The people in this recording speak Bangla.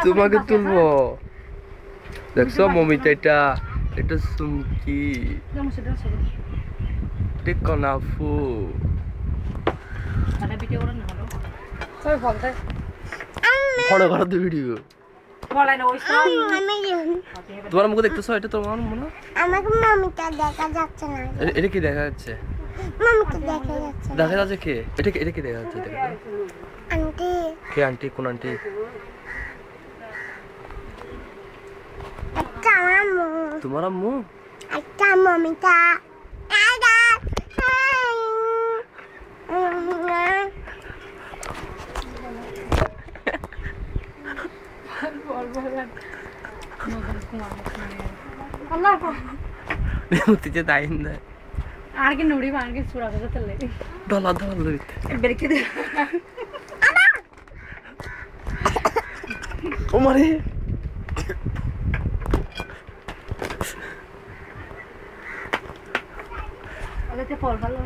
তোমাকে তুলবো দেখছো মমিতা এটা সুমকি কনাফু ফটো করো তো ভিডিও তোমার মুখে দেখতেছো এটা তোমার মনে আমাকে মমিতা দেখা যাচ্ছে না এটা কি দেখা যাচ্ছে মমিতা দেখা যাচ্ছে দেখা যাচ্ছে কে এটা কি দেখা যাচ্ছে আন্টি কে আন্টি কোন আন্টি একটা আম্মু তোমার আম্মু একটা মমিতা ಮುತ್ತಿಗೆ ತಾಯಿಂದ ಆರ್ಗೆ ನೋಡಿ ಆರ್ಗೆ ಸುರಾಗತ್ತಲ್ಲ ಡೊಲ ಡೊಲ ಬೆರಕಿದೆ ওমারে আগে ফল ভালো